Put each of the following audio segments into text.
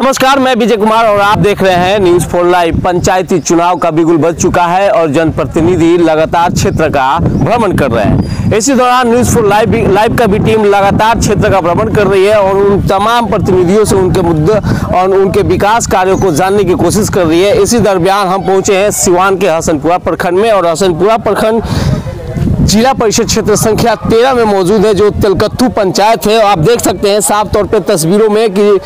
नमस्कार, मैं विजय कुमार और आप देख रहे हैं न्यूज़ 4 लाइव। पंचायती चुनाव का बिगुल बज चुका है और जनप्रतिनिधि लगातार क्षेत्र का भ्रमण कर रहे हैं। इसी दौरान न्यूज़ 4 लाइव का भी टीम लगातार क्षेत्र का भ्रमण कर रही है और उन तमाम प्रतिनिधियों से उनके मुद्दे और उनके विकास कार्यों को जानने की कोशिश कर रही है। इसी दरमियान हम पहुंचे हैं सिवान के हसनपुरा प्रखंड में और हसनपुरा प्रखंड जिला परिषद क्षेत्र संख्या 13 में मौजूद है, जो तेलकत्थू पंचायत है। आप देख सकते हैं साफ तौर पे तस्वीरों में कि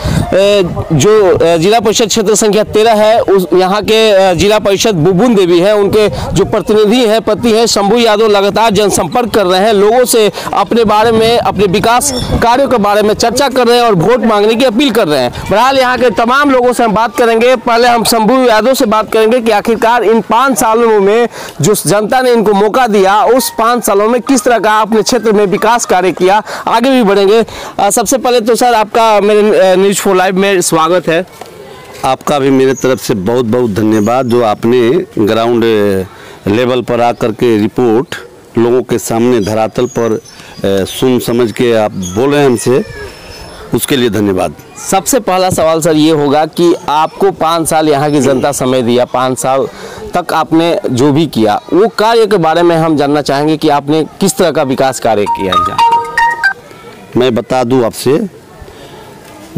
जो जिला परिषद क्षेत्र संख्या 13 है, उस यहाँ के जिला परिषद बुबुन देवी है, उनके जो प्रतिनिधि हैं, पति हैं शंभू यादव, लगातार जनसंपर्क कर रहे हैं, लोगों से अपने बारे में, अपने विकास कार्यों के बारे में चर्चा कर रहे हैं और वोट मांगने की अपील कर रहे हैं। बहरहाल यहाँ के तमाम लोगों से हम बात करेंगे। पहले हम शंभू यादव से बात करेंगे कि आखिरकार इन 5 सालों में जो जनता ने इनको मौका दिया, उस 5 सालों में किस तरह का अपने क्षेत्र में विकास कार्य किया। आगे भी बढ़ेंगे। सबसे पहले तो सर आपका मेरे न्यूज़ 4 लाइव में स्वागत है। आपका भी मेरे तरफ से बहुत बहुत धन्यवाद, जो आपने ग्राउंड लेवल पर आकर के रिपोर्ट लोगों के सामने धरातल पर सुन समझ के आप बोल रहे हैं हमसे, उसके लिए धन्यवाद। सबसे पहला सवाल सर ये होगा कि आपको 5 साल यहाँ की जनता समय दिया, 5 साल तक आपने जो भी किया वो कार्य के बारे में हम जानना चाहेंगे कि आपने किस तरह का विकास कार्य किया है। मैं बता दूं आपसे,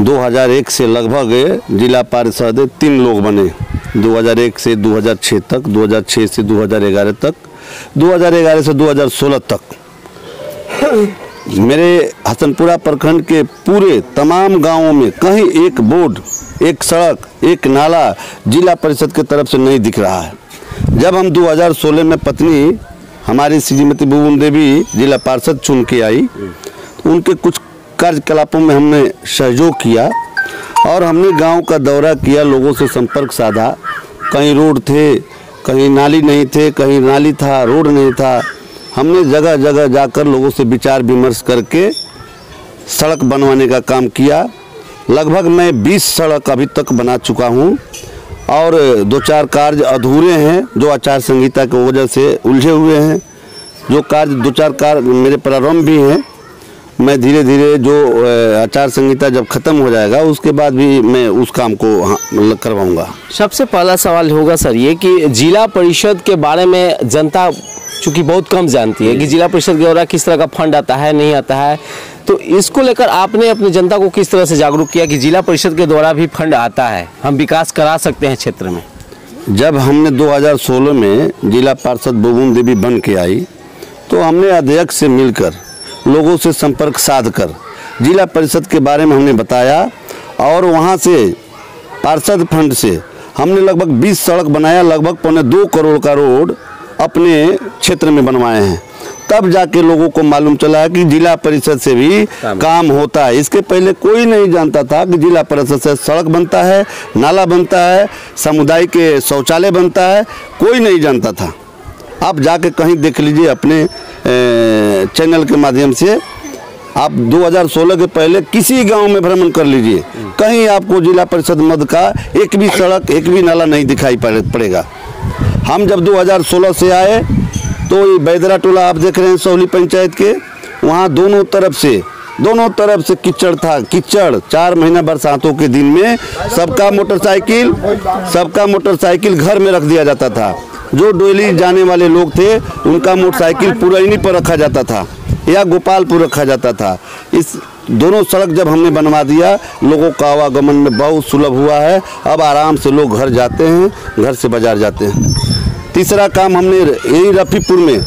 2001 से लगभग जिला पार्षद 3 लोग बने। 2001 से 2006 तक, 2006 से 2011 तक, 2011 से 2016 तक मेरे हसनपुरा प्रखंड के पूरे तमाम गांवों में कहीं एक बोर्ड, एक सड़क, एक नाला जिला परिषद की तरफ से नहीं दिख रहा है। जब हम 2016 में पत्नी हमारी श्रीमती बुबुन देवी जिला पार्षद चुन के आई, तो उनके कुछ कार्यकलापों में हमने सहयोग किया और हमने गांव का दौरा किया, लोगों से संपर्क साधा। कहीं रोड थे, कहीं नाली नहीं थे, कहीं नाली था, रोड नहीं था। हमने जगह जगह जाकर लोगों से विचार विमर्श करके सड़क बनवाने का काम किया। लगभग मैं 20 सड़क अभी तक बना चुका हूं और 2-4 कार्य अधूरे हैं, जो आचार संहिता की वजह से उलझे हुए हैं। जो कार्य 2-4 कार्य मेरे प्रारंभ भी हैं। मैं धीरे धीरे जो आचार संहिता जब खत्म हो जाएगा उसके बाद भी मैं उस काम को करवाऊंगा। सबसे पहला सवाल होगा सर ये कि जिला परिषद के बारे में जनता चूँकि बहुत कम जानती है कि जिला परिषद के द्वारा किस तरह का फंड आता है, नहीं आता है, तो इसको लेकर आपने अपनी जनता को किस तरह से जागरूक किया कि जिला परिषद के द्वारा भी फंड आता है, हम विकास करा सकते हैं क्षेत्र में। जब हमने 2016 में जिला पार्षद बुबुन देवी बन के आई, तो हमने अध्यक्ष से मिलकर लोगों से संपर्क साध कर जिला परिषद के बारे में हमने बताया और वहाँ से पार्षद फंड से हमने लगभग 20 सड़क बनाया, लगभग 2.25 करोड़ का रोड अपने क्षेत्र में बनवाए हैं। तब जाके लोगों को मालूम चला कि जिला परिषद से भी काम होता है। इसके पहले कोई नहीं जानता था कि जिला परिषद से सड़क बनता है, नाला बनता है, सामुदायिक के शौचालय बनता है, कोई नहीं जानता था। आप जाके कहीं देख लीजिए अपने चैनल के माध्यम से, आप 2016 के पहले किसी गांव में भ्रमण कर लीजिए, कहीं आपको जिला परिषद मद का एक भी सड़क, एक भी नाला नहीं दिखाई पड़ेगा। हम जब 2016 से आए तो ये बैदरा टोला आप देख रहे हैं सौली पंचायत के, वहाँ दोनों तरफ से कीचड़ था, कीचड़। 4 महीना बरसातों के दिन में सबका मोटरसाइकिल घर में रख दिया जाता था। जो डोली जाने वाले लोग थे उनका मोटरसाइकिल पुरैनी पर रखा जाता था या गोपालपुर रखा जाता था। इस दोनों सड़क जब हमने बनवा दिया, लोगों का आवागमन में बहुत सुलभ हुआ है। अब आराम से लोग घर जाते हैं, घर से बाजार जाते हैं। तीसरा काम हमने यही रफीपुर में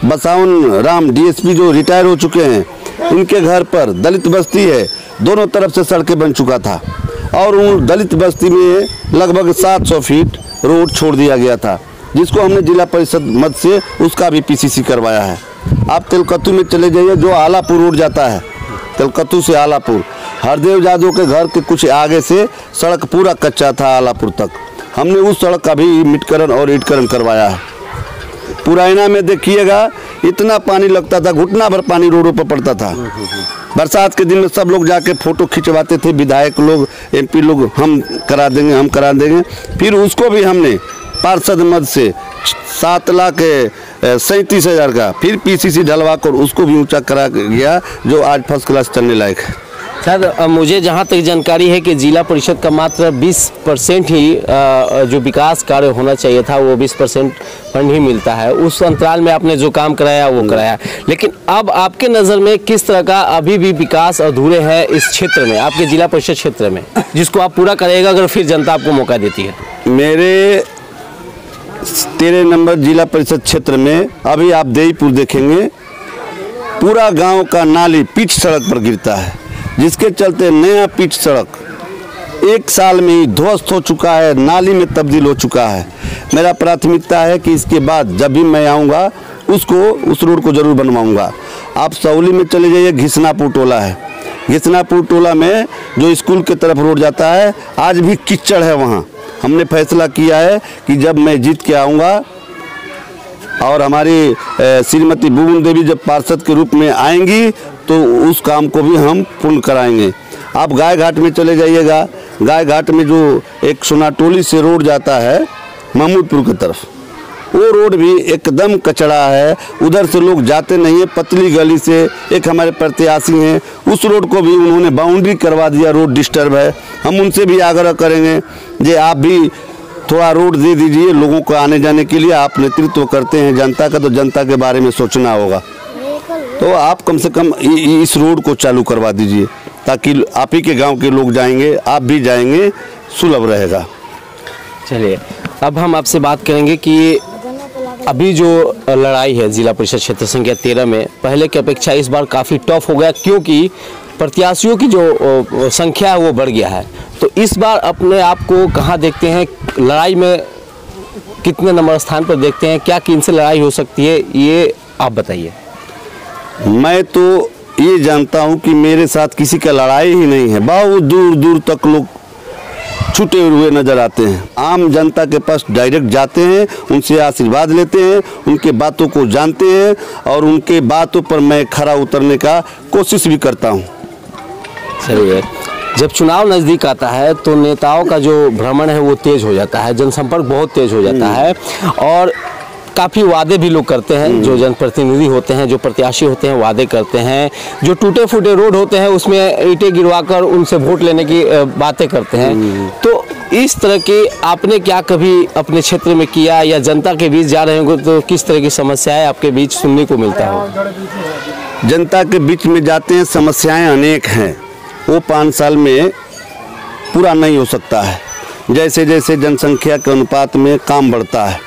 बसावन राम डीएसपी जो रिटायर हो चुके हैं, उनके घर पर दलित बस्ती है, दोनों तरफ से सड़कें बन चुका था और उन दलित बस्ती में लगभग 700 फीट रोड छोड़ दिया गया था, जिसको हमने जिला परिषद मद से उसका भी पीसीसी करवाया है। आप तेलकत्थू में चले जाइए, जो आलापुर रोड जाता है, तेलकत्थू से आलापुर, हरदेव यादव के घर के कुछ आगे से सड़क पूरा कच्चा था आलापुर तक। हमने उस सड़क का भी मिटकरण और ईंटकरण करवाया है। पुराना में देखिएगा, इतना पानी लगता था, घुटना भर पानी रोडों पर पड़ता था। बरसात के दिन में सब लोग जाके फोटो खिंचवाते थे, विधायक लोग, एमपी लोग, हम करा देंगे। फिर उसको भी हमने पार्षद मद से 7,37,000 का फिर पीसीसी ढलवा कर उसको भी ऊंचा करा गया, जो आज फर्स्ट क्लास चलने लायक है। सर, मुझे जहाँ तक जानकारी है कि जिला परिषद का मात्र 20% ही जो विकास कार्य होना चाहिए था वो 20% फंड ही मिलता है। उस अंतराल में आपने जो काम कराया वो कराया, लेकिन अब आपके नज़र में किस तरह का अभी भी विकास अधूरे है इस क्षेत्र में, आपके जिला परिषद क्षेत्र में, जिसको आप पूरा करेगा अगर फिर जनता आपको मौका देती है? मेरे 13 नंबर जिला परिषद क्षेत्र में अभी आप देईपुर देखेंगे, पूरा गांव का नाली पिच सड़क पर गिरता है, जिसके चलते नया पिच सड़क 1 साल में ही ध्वस्त हो चुका है, नाली में तब्दील हो चुका है। मेरा प्राथमिकता है कि इसके बाद जब भी मैं आऊँगा उस रोड को ज़रूर बनवाऊँगा। आप सौली में चले जाइए, घिसनापुर टोला है, घिसनापुर टोला में जो स्कूल की तरफ रोड जाता है आज भी कीचड़ है। वहाँ हमने फैसला किया है कि जब मैं जीत के आऊँगा और हमारी श्रीमती बुबन देवी जब पार्षद के रूप में आएंगी तो उस काम को भी हम पूर्ण कराएंगे। आप गाय घाट में चले जाइएगा, गाय घाट में जो एक सोनाटोली से रोड जाता है महमूदपुर की तरफ, वो रोड भी एकदम कचड़ा है, उधर से लोग जाते नहीं है। पतली गली से एक हमारे प्रत्याशी हैं, उस रोड को भी उन्होंने बाउंड्री करवा दिया, रोड डिस्टर्ब है। हम उनसे भी आग्रह करेंगे कि आप भी थोड़ा रोड दे दीजिए लोगों को आने जाने के लिए। आप नेतृत्व करते हैं जनता का, तो जनता के बारे में सोचना होगा, तो आप कम से कम इस रोड को चालू करवा दीजिए ताकि आप ही के गांव के लोग जाएंगे, आप भी जाएंगे, सुलभ रहेगा। चलिए, अब हम आपसे बात करेंगे कि अभी जो लड़ाई है जिला परिषद क्षेत्र संख्या 13 में पहले की अपेक्षा इस बार काफ़ी टफ हो गया, क्योंकि प्रत्याशियों की जो संख्या है वो बढ़ गया है। तो इस बार अपने आप को कहाँ देखते हैं, लड़ाई में कितने नंबर स्थान पर देखते हैं, क्या किन से लड़ाई हो सकती है, ये आप बताइए। मैं तो ये जानता हूँ कि मेरे साथ किसी का लड़ाई ही नहीं है, बहुत दूर दूर तक लोग छूटे हुए नजर आते हैं। आम जनता के पास डायरेक्ट जाते हैं, उनसे आशीर्वाद लेते हैं, उनके बातों को जानते हैं और उनके बातों पर मैं खरा उतरने का कोशिश भी करता हूँ। चलिए, जब चुनाव नज़दीक आता है तो नेताओं का जो भ्रमण है वो तेज हो जाता है, जनसंपर्क बहुत तेज हो जाता है और काफ़ी वादे भी लोग करते हैं। जो जनप्रतिनिधि होते हैं, जो प्रत्याशी होते हैं, वादे करते हैं। जो टूटे फूटे रोड होते हैं उसमें ईंटें गिरवाकर उनसे वोट लेने की बातें करते हैं। तो इस तरह के आपने क्या कभी अपने क्षेत्र में किया, या जनता के बीच जा रहे होंगे तो किस तरह की समस्याएं आपके बीच सुनने को मिलता हो? जनता के बीच में जाते हैं, समस्याएं अनेक हैं, वो 5 साल में पूरा नहीं हो सकता है। जैसे जैसे जनसंख्या के अनुपात में काम बढ़ता है,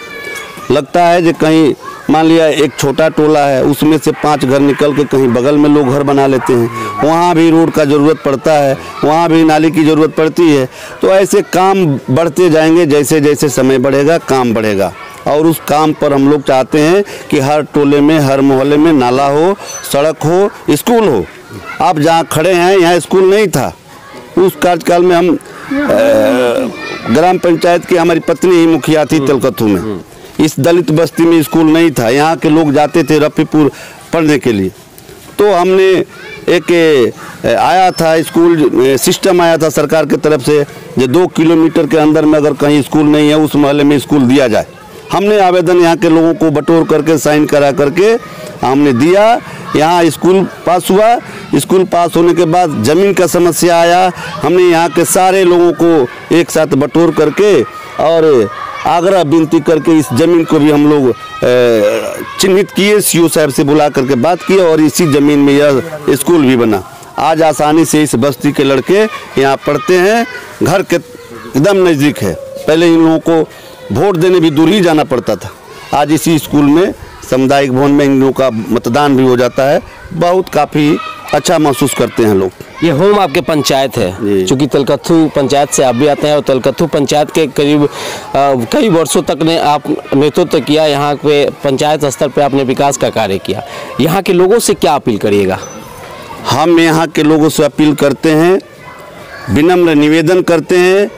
लगता है कि कहीं मान लिया एक छोटा टोला है, उसमें से 5 घर निकल के कहीं बगल में लोग घर बना लेते हैं, वहाँ भी रोड का ज़रूरत पड़ता है, वहाँ भी नाली की ज़रूरत पड़ती है। तो ऐसे काम बढ़ते जाएंगे, जैसे जैसे समय बढ़ेगा काम बढ़ेगा। और उस काम पर हम लोग चाहते हैं कि हर टोले में, हर मोहल्ले में नाला हो, सड़क हो, स्कूल हो। आप जहाँ खड़े हैं यहाँ स्कूल नहीं था। उस कार्यकाल में हम ग्राम पंचायत की हमारी पत्नी ही मुखिया थी तलकथू में, इस दलित बस्ती में स्कूल नहीं था। यहाँ के लोग जाते थे रफीपुर पढ़ने के लिए, तो हमने एक आया था स्कूल सिस्टम आया था सरकार की तरफ से, जो 2 किलोमीटर के अंदर में अगर कहीं स्कूल नहीं है उस मोहल्ले में स्कूल दिया जाए। हमने आवेदन यहाँ के लोगों को बटोर करके साइन करा करके हमने दिया, यहाँ स्कूल पास हुआ। स्कूल पास होने के बाद ज़मीन का समस्या आया, हमने यहाँ के सारे लोगों को एक साथ बटोर करके और आग्रह विनती करके इस ज़मीन को भी हम लोग चिन्हित किए, सीओ साहब से बुला करके बात की और इसी ज़मीन में यह स्कूल भी बना। आज आसानी से इस बस्ती के लड़के यहाँ पढ़ते हैं, घर के एकदम नज़दीक है। पहले इन लोगों को वोट देने भी दूर ही जाना पड़ता था, आज इसी स्कूल में सामुदायिक भवन में इन लोगों का मतदान भी हो जाता है। बहुत काफ़ी अच्छा महसूस करते हैं लोग। ये होम आपके पंचायत है, चूँकि तलकथू पंचायत से आप भी आते हैं और तलकथू पंचायत के करीब कई वर्षों तक ने आप नेतृत्व किया, यहाँ पे पंचायत स्तर पे आपने विकास का कार्य किया। यहाँ के लोगों से क्या अपील करिएगा? हम यहाँ के लोगों से अपील करते हैं, विनम्र निवेदन करते हैं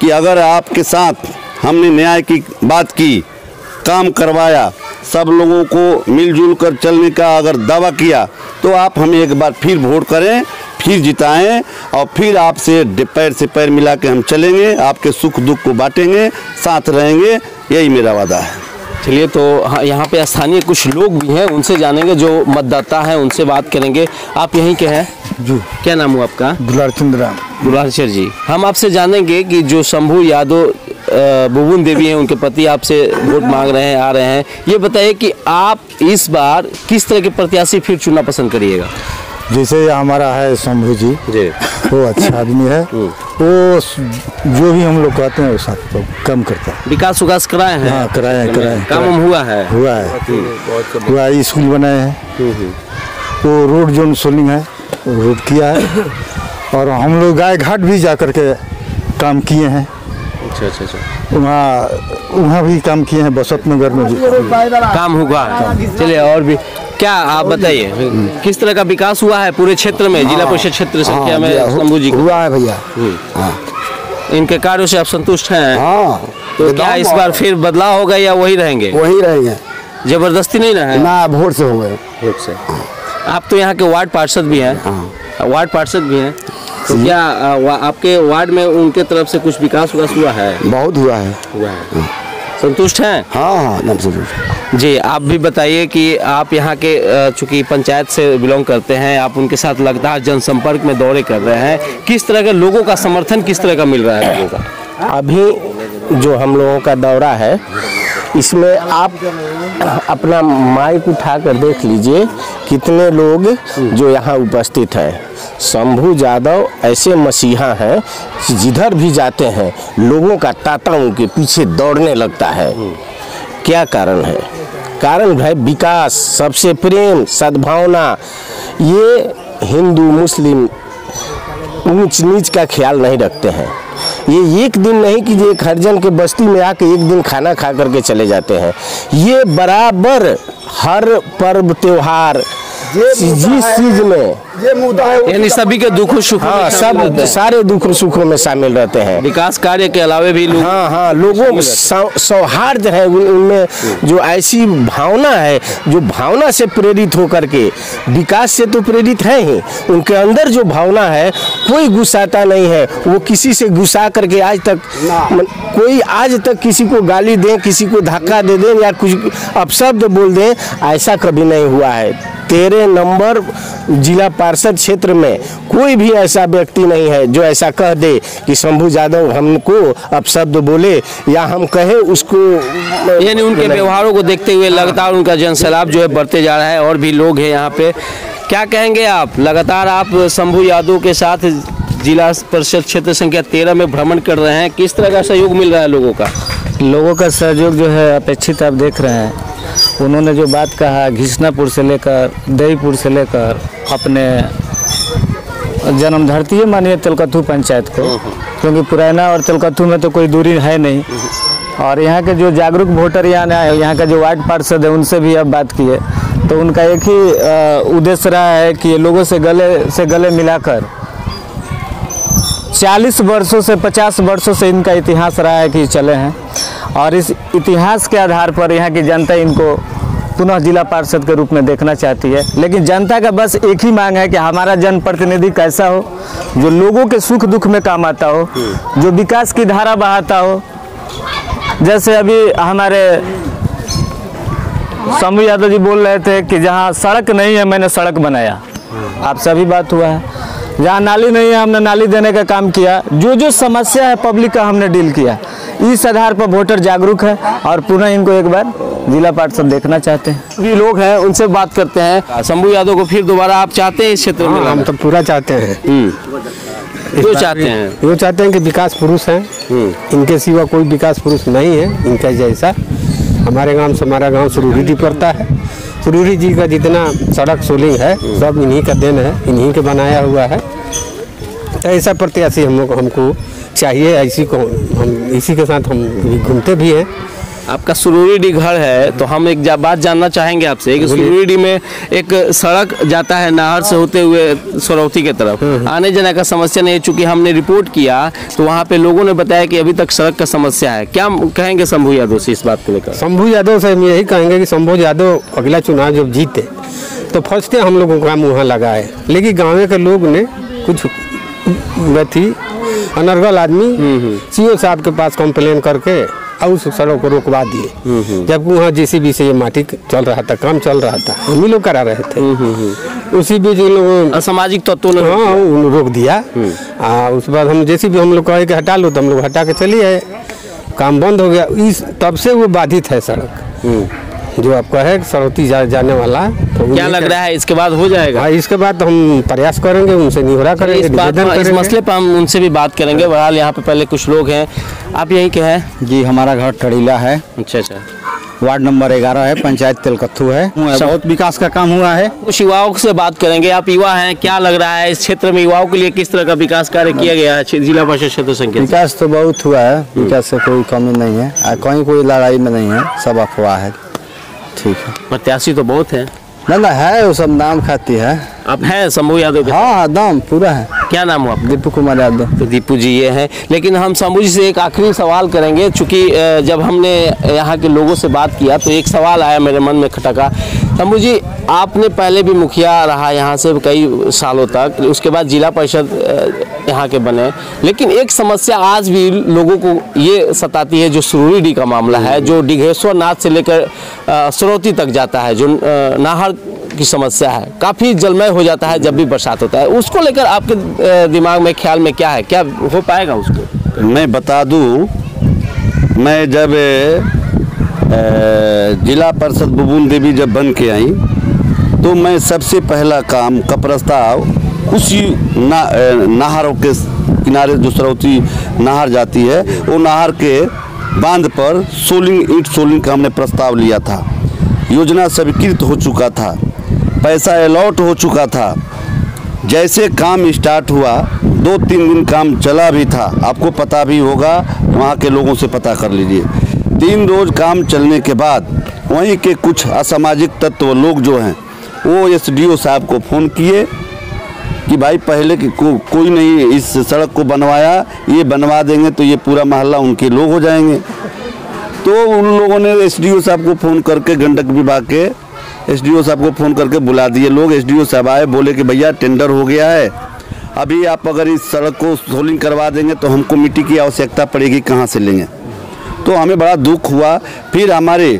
कि अगर आपके साथ हमने न्याय की बात की, काम करवाया, सब लोगों को मिलजुल कर चलने का अगर दावा किया, तो आप हमें एक बार फिर वोट करें, फिर जिताएं और फिर आपसे पैर से पैर मिला के हम चलेंगे, आपके सुख दुख को बांटेंगे, साथ रहेंगे, यही मेरा वादा है। चलिए, तो यहाँ पे स्थानीय कुछ लोग भी हैं, उनसे जानेंगे, जो मतदाता हैं उनसे बात करेंगे। आप यहीं के हैं? जी। क्या नाम हुआ आपका? दुलार चंद्रा। दुलारचर जी, हम आपसे जानेंगे कि जो शंभू यादव बुबुन देवी हैं, उनके पति आपसे वोट मांग रहे हैं, आ रहे हैं, ये बताइए कि आप इस बार किस तरह के प्रत्याशी फिर चुनना पसंद करिएगा? जैसे हमारा है शंभू जी, वो अच्छा आदमी है, वो जो भी हम लोग कहते हैं वो सब तो कम करता है। विकास उकास कराए हैं? हाँ, कराए हैं। काम हुआ है? हुआ है, स्कूल बनाए हैं, वो रोड जो सोलिंग है वो रोड किया है, और हम लोग गाय घाट भी जा करके काम किए हैं। अच्छा। वहाँ भी काम किए हैं, बसंत नगर में भी काम हुआ है। चलिए, और भी क्या आप बताइए, किस तरह का विकास हुआ है पूरे क्षेत्र में, जिला परिषद क्षेत्र संख्या में शंभू जी? हुआ है भैया। इनके कार्यों से आप संतुष्ट हैं? हाँ। तो क्या इस बार फिर बदलाव होगा या वही रहेंगे? वही रहेंगे, जबरदस्ती नहीं रहे ना, वोट से होंगे। वोट से। आप तो यहाँ के वार्ड पार्षद भी हैं? वार्ड पार्षद भी हैं, तो क्या आपके वार्ड में उनके तरफ से कुछ विकास हुआ है? बहुत हुआ है। संतुष्ट हैं? हाँ, संतुष्ट। जी, आप भी बताइए कि आप यहाँ के चूंकि पंचायत से बिलोंग करते हैं, आप उनके साथ लगातार जनसंपर्क में दौरे कर रहे हैं, किस तरह के लोगों का समर्थन किस तरह का मिल रहा है लोगों का? अभी जो हम लोगों का दौरा है, इसमें आप अपना माइक उठाकर देख लीजिए कितने लोग जो यहाँ उपस्थित हैं। शंभू यादव ऐसे मसीहा हैं, जिधर भी जाते हैं लोगों का तांता उनके पीछे दौड़ने लगता है। क्या कारण है? कारण है विकास, सबसे प्रेम, सद्भावना। ये हिंदू मुस्लिम ऊंच नीच का ख्याल नहीं रखते हैं। ये एक दिन नहीं कि एक हरिजन के बस्ती में आके एक दिन खाना खा करके चले जाते हैं। ये बराबर हर पर्व त्योहार जिस चीज में यानी सभी के दुखों सुखों में हाँ, सब सारे दुख सुखों में शामिल रहते हैं। विकास कार्य के अलावे भी लोग हाँ, लोगों में सौहार्द है, उनमें जो ऐसी भावना है, जो भावना से प्रेरित होकर के, विकास से तो प्रेरित है ही, उनके अंदर जो भावना है, कोई गुस्साता नहीं है। वो किसी से गुस्सा करके आज तक कोई आज तक किसी को गाली दे, किसी को धक्का दे दे या कुछ अपशब्द बोल दे, ऐसा कभी नहीं हुआ है। 13 नंबर जिला पार्षद क्षेत्र में कोई भी ऐसा व्यक्ति नहीं है जो ऐसा कह दे कि शंभू यादव हमको अपशब्द बोले या हम कहे उसको। यानी उनके व्यवहारों को देखते हुए लगातार उनका जनसैलाब जो है बढ़ते जा रहा है, और भी लोग हैं यहाँ पे। क्या कहेंगे आप? लगातार आप शंभू यादव के साथ जिला परिषद क्षेत्र संख्या 13 में भ्रमण कर रहे हैं, किस तरह का सहयोग मिल रहा है लोगों का? लोगों का सहयोग जो है अपेक्षित आप देख रहे हैं। उन्होंने जो बात कहा, घिसनापुर से लेकर देवीपुर से लेकर अपने जन्म धरती है मानिए तेलकथू पंचायत को, क्योंकि पुराना और तेलकथू में तो कोई दूरी है नहीं। और यहाँ के जो जागरूक वोटर यहाँ का जो वार्ड पार्षद है, उनसे भी अब बात किए तो उनका एक ही उद्देश्य रहा है कि लोगों से गले मिलाकर 40 वर्षों से 50 वर्षों से इनका इतिहास रहा है कि चले हैं, और इस इतिहास के आधार पर यहाँ की जनता इनको पुनः जिला पार्षद के रूप में देखना चाहती है। लेकिन जनता का बस एक ही मांग है कि हमारा जनप्रतिनिधि कैसा हो, जो लोगों के सुख दुख में काम आता हो, जो विकास की धारा बहाता हो। जैसे अभी हमारे शंभू यादव जी बोल रहे थे कि जहाँ सड़क नहीं है मैंने सड़क बनाया, आप सभी बात हुआ है। जहाँ नाली नहीं है हमने नाली देने का काम किया। जो समस्या है पब्लिक का हमने डील किया। इस आधार पर वोटर जागरूक है और पुनः इनको एक बार जिला पार्षद देखना चाहते हैं। भी लोग हैं, उनसे बात करते हैं। शंभू यादव को फिर दोबारा आप चाहते हैं इस क्षेत्र में? हम तो पूरा चाहते हैं। जो चाहते हैं वो चाहते हैं कि विकास पुरुष हैं, इनके सिवा कोई विकास पुरुष नहीं है इनका जैसा। हमारे गांव से हमारा गांव सुरूरी जी पड़ता है। सुरूरी जी का जितना सड़क सोलिंग है सब इन्हीं का देन है, इन्हीं के बनाया हुआ है। ऐसा प्रत्याशी हमको चाहिए, ऐसी को हम इसी के साथ हम घूमते भी हैं। आपका सुरूरीडी घर है, तो हम एक बात जानना चाहेंगे आपसे कि सुरूरीडी में एक सड़क जाता है नाहर से होते हुए सरौती के तरफ, आने जाने का समस्या नहीं है। चूंकि हमने रिपोर्ट किया तो वहाँ पे लोगों ने बताया कि अभी तक सड़क का समस्या है। क्या कहेंगे शंभू यादव से इस बात को लेकर? शंभू यादव से हम यही कहेंगे कि शंभू यादव अगला चुनाव जब जीते तो फर्स्ट हम लोगों का मुँह लगाए, लेकिन गाँव के लोग ने कुछ थी अनर्गल आदमी सीओ साहब के पास कंप्लेन करके और उस सड़क को रोकवा दिए। जबकि वहाँ JCB से ये माटी चल रहा था, काम चल रहा था, हम ही लोग करा रहे थे। उसी बीच इन लोगों असामाजिक तत्वों ने हाँ रोक दिया। उसके बाद हम JCB हम लोग कहे कि हटा लो, तो हम लोग हटा के चलिए आए, काम बंद हो गया। इस तब से वो बाधित है सड़क, जो आपका है सरौती जाने वाला। तो क्या लग रहा है इसके बाद हो जाएगा? इसके बाद हम प्रयास करेंगे, उनसे निहोरा करेंगे, इस मसले पर हम उनसे भी बात करेंगे। बहरहाल यहाँ पे पहले कुछ लोग हैं। आप यहीं के हैं? जी, हमारा घर टड़ीला है। अच्छा, वार्ड नंबर 11 है, पंचायत तेलकत्थू है। बहुत विकास का काम हुआ है। कुछ युवाओं से बात करेंगे। आप युवा हैं, क्या लग रहा है इस क्षेत्र में युवाओं के लिए किस तरह का विकास कार्य किया गया है जिला परिषद क्षेत्र संख्या? विकास तो बहुत हुआ है, विकास से कोई कमी नहीं है, कहीं कोई लड़ाई में नहीं है, सब अफवाह है। ठीक है, प्रत्याशी तो बहुत है ना है, वो सब नाम खाती है। आप हैं शंभू यादव के? हाँ, नाम पूरा है। क्या नाम हुआ? दीपू कुमार यादव। तो दीपू जी ये हैं। लेकिन हम शंभू जी से एक आखिरी सवाल करेंगे, चूँकि जब हमने यहाँ के लोगों से बात किया तो एक सवाल आया मेरे मन में खटका। शंभू जी, आपने पहले भी मुखिया रहा यहाँ से कई सालों तक, उसके बाद जिला परिषद यहाँ के बने, लेकिन एक समस्या आज भी लोगों को ये सताती है, जो सुरुलीडीह का मामला है, जो डिघेश्वर नाथ से लेकर सरौती तक जाता है, जो नाहर की समस्या है, काफ़ी जलमय हो जाता है जब भी बरसात होता है। उसको लेकर आपके दिमाग में ख्याल में क्या है, क्या हो पाएगा उसको? मैं बता दूं, मैं जब जिला परिषद बुबुन देवी जब बन के आई तो मैं सबसे पहला काम का प्रस्ताव उसी नहरों के किनारे जो सरौती नहर जाती है, वो नहर के बांध पर ईंट सोलिंग का हमने प्रस्ताव लिया था। योजना स्वीकृत हो चुका था, पैसा अलॉट हो चुका था। जैसे काम स्टार्ट हुआ 2-3 दिन काम चला भी था, आपको पता भी होगा, वहाँ के लोगों से पता कर लीजिए। 3 रोज काम चलने के बाद वहीं के कुछ असामाजिक तत्व लोग जो हैं वो SDO साहब को फ़ोन किए कि भाई पहले कोई नहीं इस सड़क को बनवाया, ये बनवा देंगे तो ये पूरा मोहल्ला उनके लोग हो जाएंगे। तो उन लोगों ने SDO साहब को फ़ोन करके, गंडक विभाग के SDO साहब को फ़ोन करके बुला दिए लोग। SDO साहब आए, बोले कि भैया टेंडर हो गया है, अभी आप अगर इस सड़क को सोलिंग करवा देंगे तो हमको मिट्टी की आवश्यकता पड़ेगी, कहाँ से लेंगे। तो हमें बड़ा दुख हुआ। फिर हमारे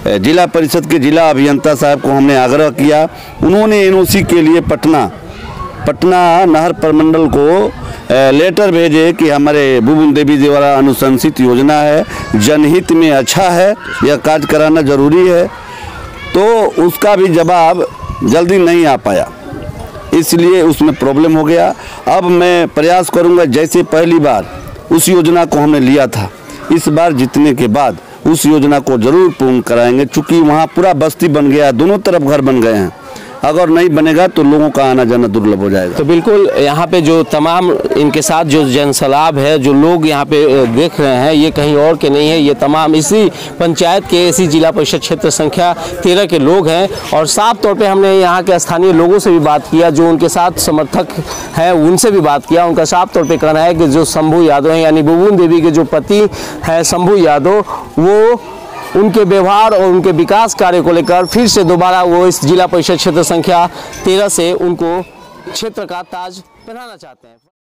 जिला परिषद के जिला अभियंता साहब को हमने आग्रह किया, उन्होंने NOC के लिए पटना नहर प्रमंडल को लेटर भेजे कि हमारे बुबुन देवी जी द्वारा अनुशंसित योजना है, जनहित में अच्छा है, यह कार्य कराना जरूरी है। तो उसका भी जवाब जल्दी नहीं आ पाया, इसलिए उसमें प्रॉब्लम हो गया। अब मैं प्रयास करूंगा, जैसे पहली बार उस योजना को हमने लिया था, इस बार जीतने के बाद उस योजना को जरूर पूर्ण कराएंगे। चूँकि वहाँ पूरा बस्ती बन गया, दोनों तरफ घर बन गए हैं, अगर नहीं बनेगा तो लोगों का आना जाना दुर्लभ हो जाएगा। तो बिल्कुल यहाँ पे जो तमाम इनके साथ जो जनसलाब है, जो लोग यहाँ पे देख रहे हैं, ये कहीं और के नहीं है, ये तमाम इसी पंचायत के, इसी जिला परिषद क्षेत्र संख्या 13 के लोग हैं। और साफ तौर पे हमने यहाँ के स्थानीय लोगों से भी बात किया, जो उनके साथ समर्थक हैं उनसे भी बात किया। उनका साफ तौर पर कहना है कि जो शंभू यादव हैं, यानी बुबुन देवी के जो पति हैं शंभू यादव, वो उनके व्यवहार और उनके विकास कार्य को लेकर फिर से दोबारा वो इस जिला परिषद क्षेत्र संख्या 13 से उनको क्षेत्र का ताज पहनाना चाहते हैं।